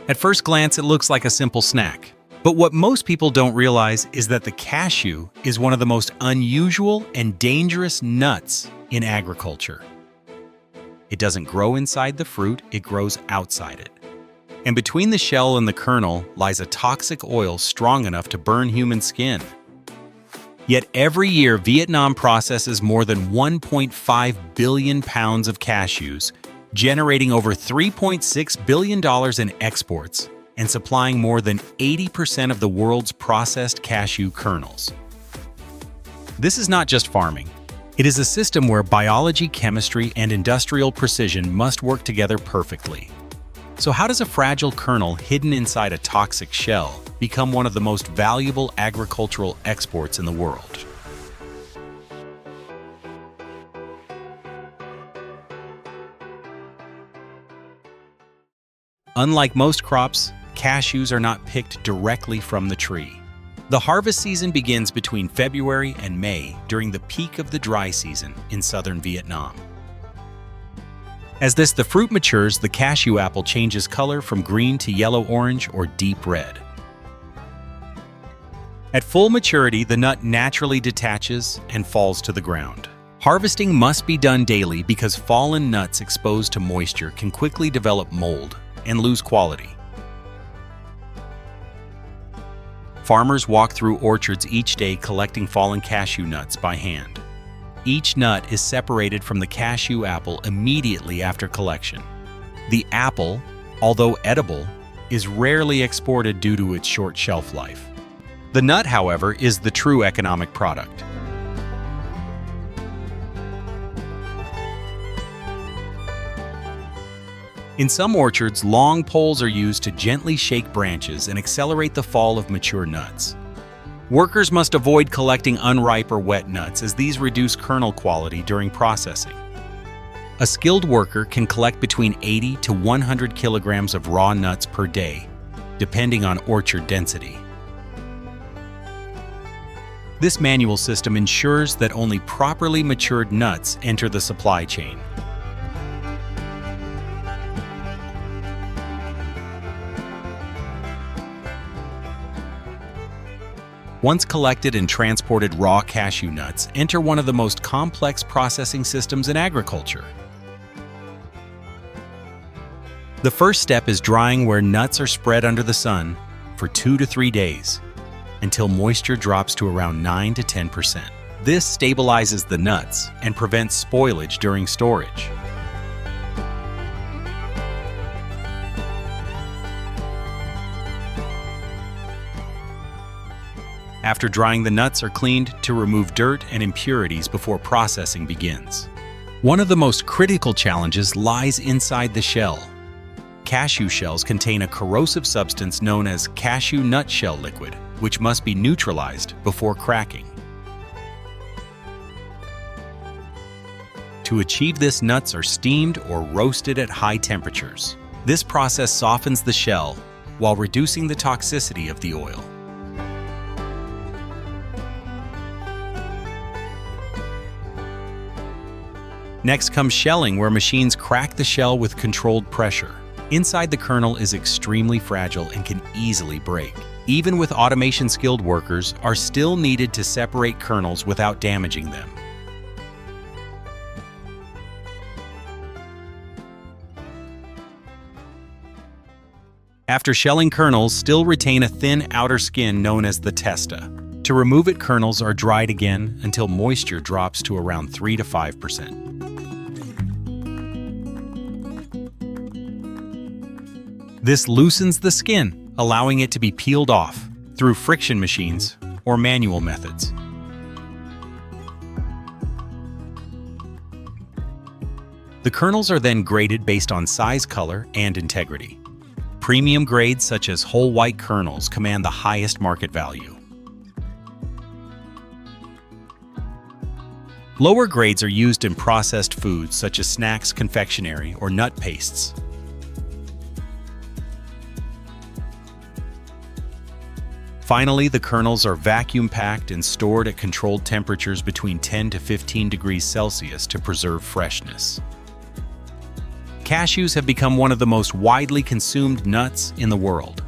At first glance, it looks like a simple snack. But what most people don't realize is that the cashew is one of the most unusual and dangerous nuts in agriculture. It doesn't grow inside the fruit, it grows outside it. And between the shell and the kernel lies a toxic oil strong enough to burn human skin. Yet every year, Vietnam processes more than 1.5 billion pounds of cashews, generating over $3.6 billion in exports and supplying more than 80% of the world's processed cashew kernels. This is not just farming. It is a system where biology, chemistry, and industrial precision must work together perfectly. So how does a fragile kernel hidden inside a toxic shell become one of the most valuable agricultural exports in the world? Unlike most crops, cashews are not picked directly from the tree. The harvest season begins between February and May during the peak of the dry season in southern Vietnam. As the fruit matures, the cashew apple changes color from green to yellow-orange or deep red. At full maturity, the nut naturally detaches and falls to the ground. Harvesting must be done daily because fallen nuts exposed to moisture can quickly develop mold and lose quality. Farmers walk through orchards each day collecting fallen cashew nuts by hand. Each nut is separated from the cashew apple immediately after collection. The apple, although edible, is rarely exported due to its short shelf life. The nut, however, is the true economic product. In some orchards, long poles are used to gently shake branches and accelerate the fall of mature nuts. Workers must avoid collecting unripe or wet nuts as these reduce kernel quality during processing. A skilled worker can collect between 80 to 100 kilograms of raw nuts per day, depending on orchard density. This manual system ensures that only properly matured nuts enter the supply chain. Once collected and transported, raw cashew nuts enter one of the most complex processing systems in agriculture. The first step is drying, where nuts are spread under the sun for 2 to 3 days until moisture drops to around 9 to 10%. This stabilizes the nuts and prevents spoilage during storage. After drying, the nuts are cleaned to remove dirt and impurities before processing begins. One of the most critical challenges lies inside the shell. Cashew shells contain a corrosive substance known as cashew nut shell liquid, which must be neutralized before cracking. To achieve this, nuts are steamed or roasted at high temperatures. This process softens the shell while reducing the toxicity of the oil. Next comes shelling, where machines crack the shell with controlled pressure. Inside, the kernel is extremely fragile and can easily break. Even with automation, skilled workers are still needed to separate kernels without damaging them. After shelling, kernels still retain a thin outer skin known as the testa. To remove it, kernels are dried again until moisture drops to around 3 to 5%. This loosens the skin, allowing it to be peeled off through friction machines or manual methods. The kernels are then graded based on size, color, and integrity. Premium grades such as whole white kernels command the highest market value. Lower grades are used in processed foods such as snacks, confectionery, or nut pastes. Finally, the kernels are vacuum-packed and stored at controlled temperatures between 10 to 15 degrees Celsius to preserve freshness. Cashews have become one of the most widely consumed nuts in the world.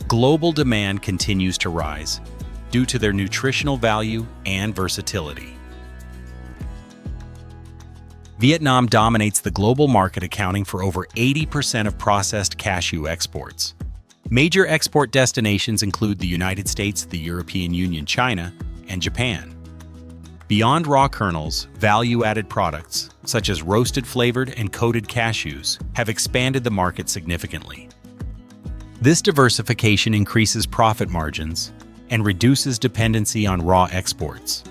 Global demand continues to rise due to their nutritional value and versatility. Vietnam dominates the global market, accounting for over 80% of processed cashew exports. Major export destinations include the United States, the European Union, China, and Japan. Beyond raw kernels, value-added products, such as roasted, flavored, and coated cashews, have expanded the market significantly. This diversification increases profit margins and reduces dependency on raw exports.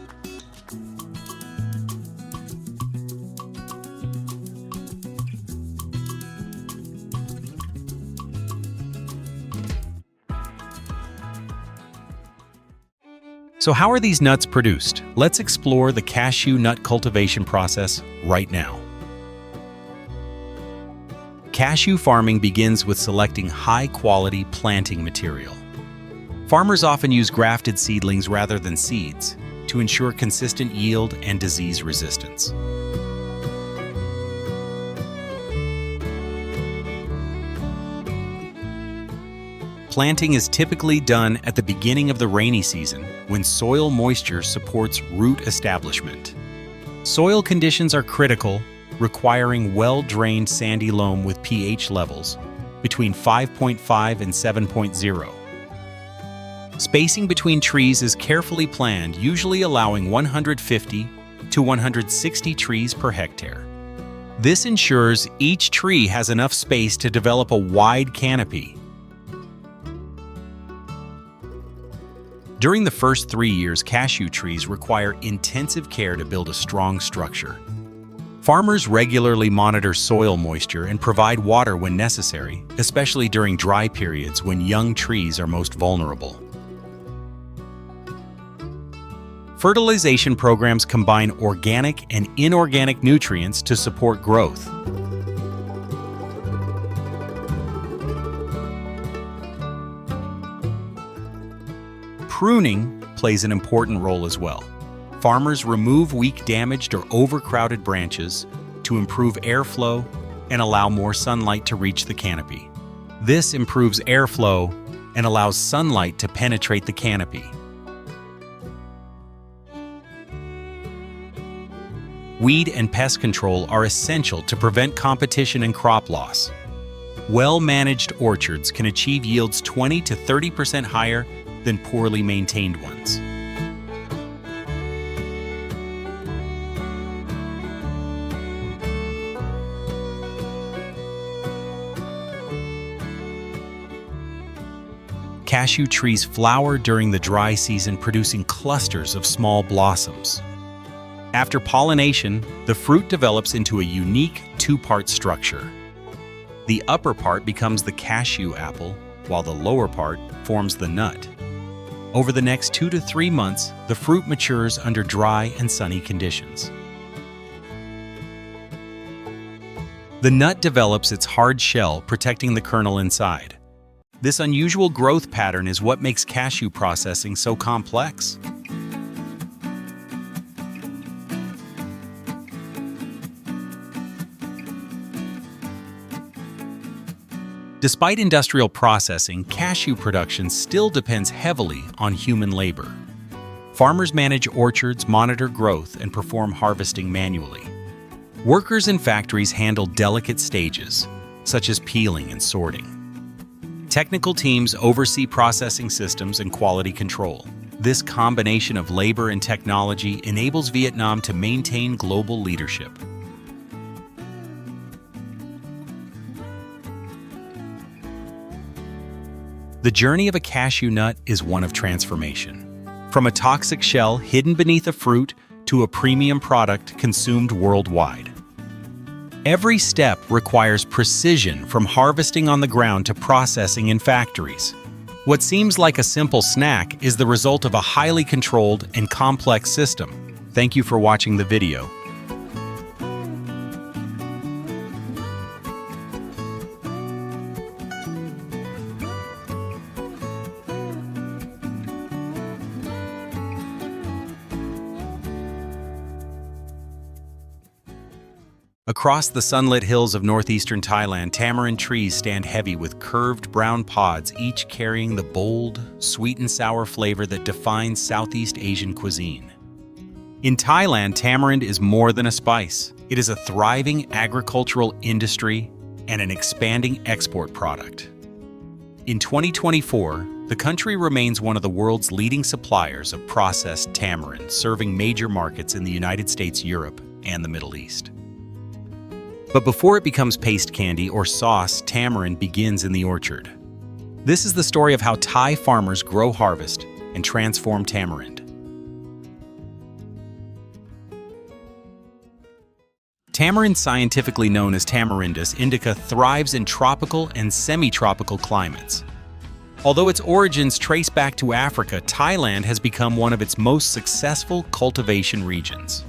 So how are these nuts produced? Let's explore the cashew nut cultivation process right now. Cashew farming begins with selecting high-quality planting material. Farmers often use grafted seedlings rather than seeds to ensure consistent yield and disease resistance. Planting is typically done at the beginning of the rainy season when soil moisture supports root establishment. Soil conditions are critical, requiring well-drained sandy loam with pH levels between 5.5 and 7.0. Spacing between trees is carefully planned, usually allowing 150 to 160 trees per hectare. This ensures each tree has enough space to develop a wide canopy. During the first 3 years, cashew trees require intensive care to build a strong structure. Farmers regularly monitor soil moisture and provide water when necessary, especially during dry periods when young trees are most vulnerable. Fertilization programs combine organic and inorganic nutrients to support growth. Pruning plays an important role as well. Farmers remove weak, damaged, or overcrowded branches to improve airflow and allow more sunlight to reach the canopy. This improves airflow and allows sunlight to penetrate the canopy. Weed and pest control are essential to prevent competition and crop loss. Well-managed orchards can achieve yields 20 to 30% higher than poorly maintained ones. Cashew trees flower during the dry season, producing clusters of small blossoms. After pollination, the fruit develops into a unique two-part structure. The upper part becomes the cashew apple, while the lower part forms the nut. Over the next 2 to 3 months, the fruit matures under dry and sunny conditions. The nut develops its hard shell, protecting the kernel inside. This unusual growth pattern is what makes cashew processing so complex. Despite industrial processing, cashew production still depends heavily on human labor. Farmers manage orchards, monitor growth, and perform harvesting manually. Workers in factories handle delicate stages, such as peeling and sorting. Technical teams oversee processing systems and quality control. This combination of labor and technology enables Vietnam to maintain global leadership. The journey of a cashew nut is one of transformation. From a toxic shell hidden beneath a fruit to a premium product consumed worldwide. Every step requires precision, from harvesting on the ground to processing in factories. What seems like a simple snack is the result of a highly controlled and complex system. Thank you for watching the video. Across the sunlit hills of northeastern Thailand, tamarind trees stand heavy with curved brown pods, each carrying the bold, sweet and sour flavor that defines Southeast Asian cuisine. In Thailand, tamarind is more than a spice. It is a thriving agricultural industry and an expanding export product. In 2024, the country remains one of the world's leading suppliers of processed tamarind, serving major markets in the United States, Europe, and the Middle East. But before it becomes paste candy or sauce, tamarind begins in the orchard. This is the story of how Thai farmers grow, harvest, and transform tamarind. Tamarind, scientifically known as Tamarindus indica, thrives in tropical and semi-tropical climates. Although its origins trace back to Africa, Thailand has become one of its most successful cultivation regions.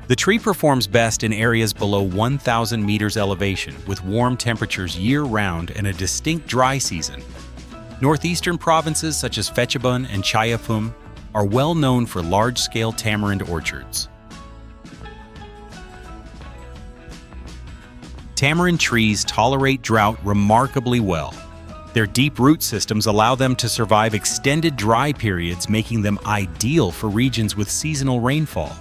The tree performs best in areas below 1,000 meters elevation, with warm temperatures year-round and a distinct dry season. Northeastern provinces such as Phetchabun and Chaiyaphum are well known for large-scale tamarind orchards. Tamarind trees tolerate drought remarkably well. Their deep root systems allow them to survive extended dry periods, making them ideal for regions with seasonal rainfall.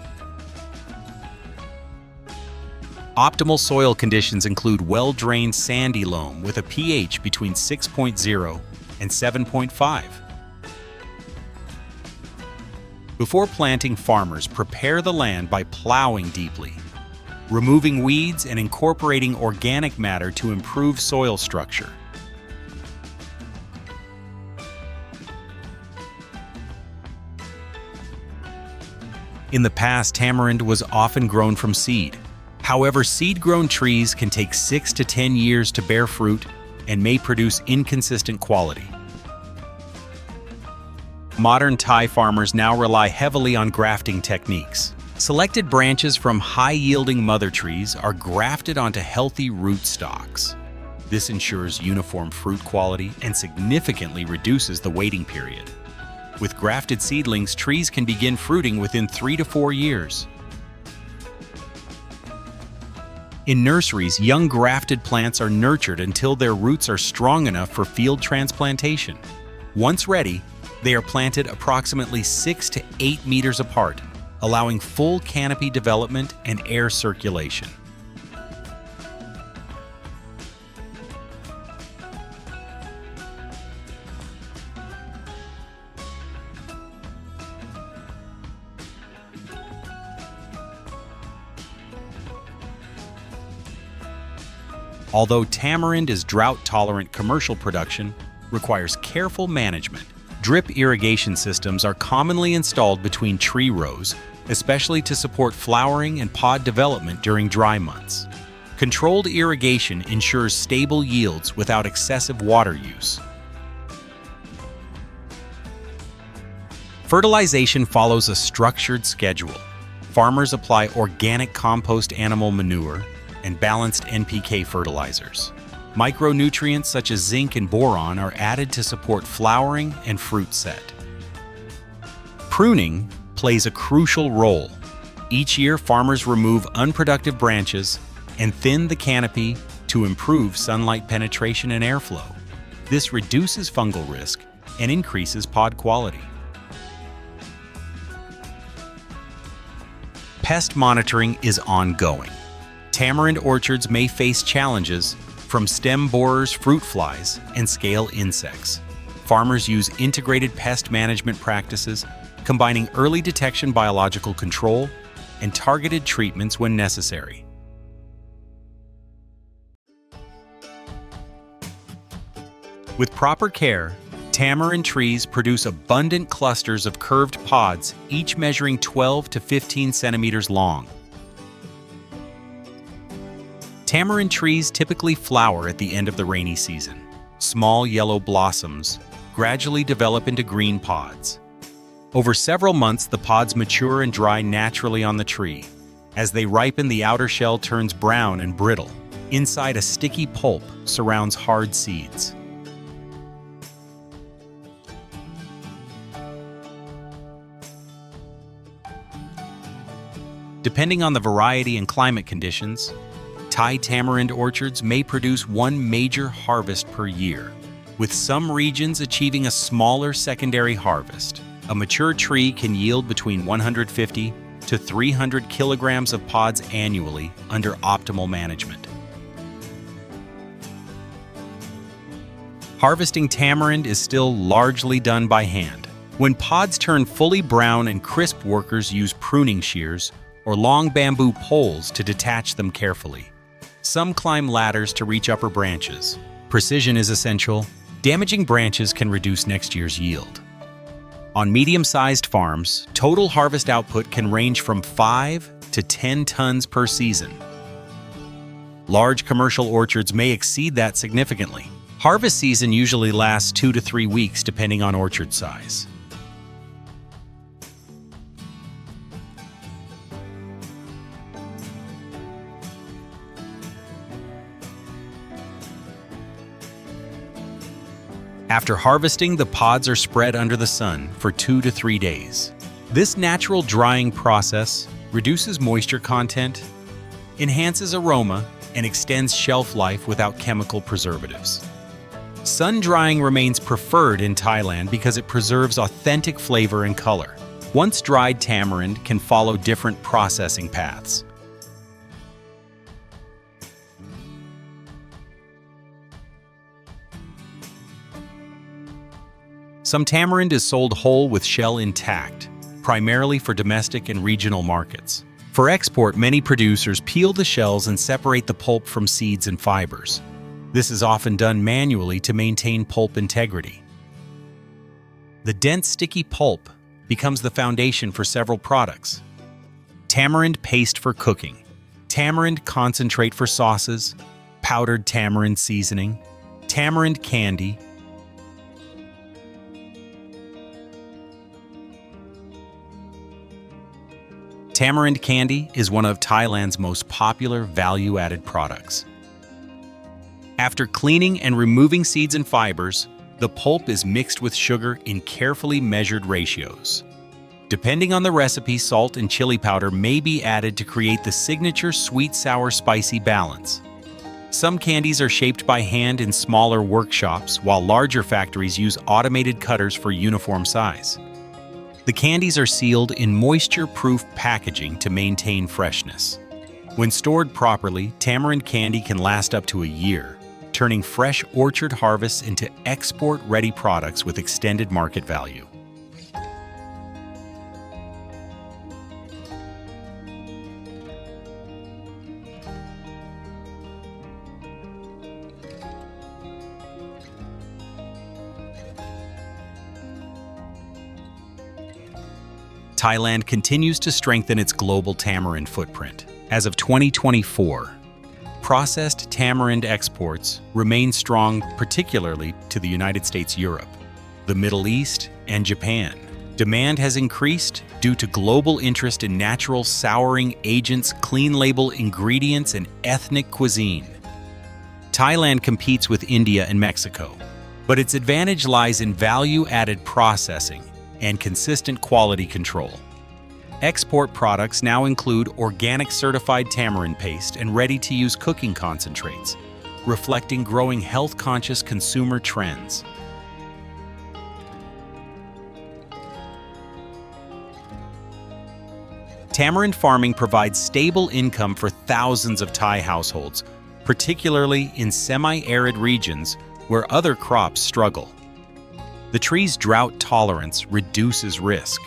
Optimal soil conditions include well-drained sandy loam with a pH between 6.0 and 7.5. Before planting, farmers prepare the land by plowing deeply, removing weeds and incorporating organic matter to improve soil structure. In the past, tamarind was often grown from seed. However, seed-grown trees can take 6 to 10 years to bear fruit and may produce inconsistent quality. Modern Thai farmers now rely heavily on grafting techniques. Selected branches from high-yielding mother trees are grafted onto healthy rootstocks. This ensures uniform fruit quality and significantly reduces the waiting period. With grafted seedlings, trees can begin fruiting within 3 to 4 years. In nurseries, young grafted plants are nurtured until their roots are strong enough for field transplantation. Once ready, they are planted approximately 6 to 8 meters apart, allowing full canopy development and air circulation. Although tamarind is drought-tolerant, commercial production requires careful management. Drip irrigation systems are commonly installed between tree rows, especially to support flowering and pod development during dry months. Controlled irrigation ensures stable yields without excessive water use. Fertilization follows a structured schedule. Farmers apply organic compost animal manure and balanced NPK fertilizers. Micronutrients such as zinc and boron are added to support flowering and fruit set. Pruning plays a crucial role. Each year, farmers remove unproductive branches and thin the canopy to improve sunlight penetration and airflow. This reduces fungal risk and increases pod quality. Pest monitoring is ongoing. Tamarind orchards may face challenges from stem borers, fruit flies, and scale insects. Farmers use integrated pest management practices, combining early detection, biological control, and targeted treatments when necessary. With proper care, tamarind trees produce abundant clusters of curved pods, each measuring 12 to 15 centimeters long. Tamarind trees typically flower at the end of the rainy season. Small yellow blossoms gradually develop into green pods. Over several months, the pods mature and dry naturally on the tree. As they ripen, the outer shell turns brown and brittle. Inside, a sticky pulp surrounds hard seeds. Depending on the variety and climate conditions, Thai tamarind orchards may produce one major harvest per year, with some regions achieving a smaller secondary harvest. A mature tree can yield between 150 to 300 kilograms of pods annually under optimal management. Harvesting tamarind is still largely done by hand. When pods turn fully brown and crisp, workers use pruning shears or long bamboo poles to detach them carefully. Some climb ladders to reach upper branches. Precision is essential. Damaging branches can reduce next year's yield. On medium-sized farms, total harvest output can range from 5 to 10 tons per season. Large commercial orchards may exceed that significantly. Harvest season usually lasts 2 to 3 weeks depending on orchard size. After harvesting, the pods are spread under the sun for 2 to 3 days. This natural drying process reduces moisture content, enhances aroma, and extends shelf life without chemical preservatives. Sun drying remains preferred in Thailand because it preserves authentic flavor and color. Once dried, tamarind can follow different processing paths. Some tamarind is sold whole with shell intact, primarily for domestic and regional markets. For export, many producers peel the shells and separate the pulp from seeds and fibers. This is often done manually to maintain pulp integrity. The dense, sticky pulp becomes the foundation for several products. Tamarind paste for cooking, tamarind concentrate for sauces, powdered tamarind seasoning, tamarind candy. Tamarind candy is one of Thailand's most popular value-added products. After cleaning and removing seeds and fibers, the pulp is mixed with sugar in carefully measured ratios. Depending on the recipe, salt and chili powder may be added to create the signature sweet-sour-spicy balance. Some candies are shaped by hand in smaller workshops, while larger factories use automated cutters for uniform size. The candies are sealed in moisture-proof packaging to maintain freshness. When stored properly, tamarind candy can last up to a year, turning fresh orchard harvests into export-ready products with extended market value. Thailand continues to strengthen its global tamarind footprint. As of 2024, processed tamarind exports remain strong, particularly to the United States, Europe, the Middle East, and Japan. Demand has increased due to global interest in natural souring agents, clean label ingredients, and ethnic cuisine. Thailand competes with India and Mexico, but its advantage lies in value-added processing and consistent quality control. Export products now include organic certified tamarind paste and ready-to-use cooking concentrates, reflecting growing health-conscious consumer trends. Tamarind farming provides stable income for thousands of Thai households, particularly in semi-arid regions where other crops struggle. The tree's drought tolerance reduces risk.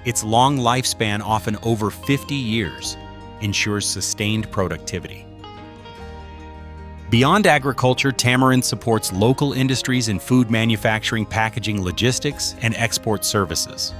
Its long lifespan, often over 50 years, ensures sustained productivity. Beyond agriculture, tamarind supports local industries in food manufacturing, packaging, logistics, and export services.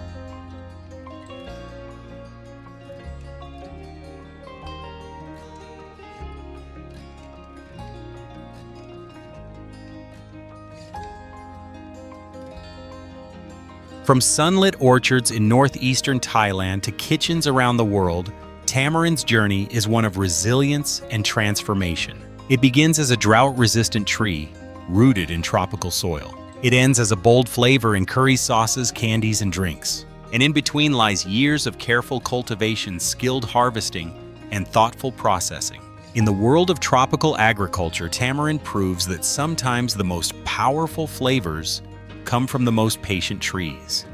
From sunlit orchards in northeastern Thailand to kitchens around the world, tamarind's journey is one of resilience and transformation. It begins as a drought-resistant tree, rooted in tropical soil. It ends as a bold flavor in curry sauces, candies, and drinks. And in between lies years of careful cultivation, skilled harvesting, and thoughtful processing. In the world of tropical agriculture, tamarind proves that sometimes the most powerful flavors come from the most patient trees.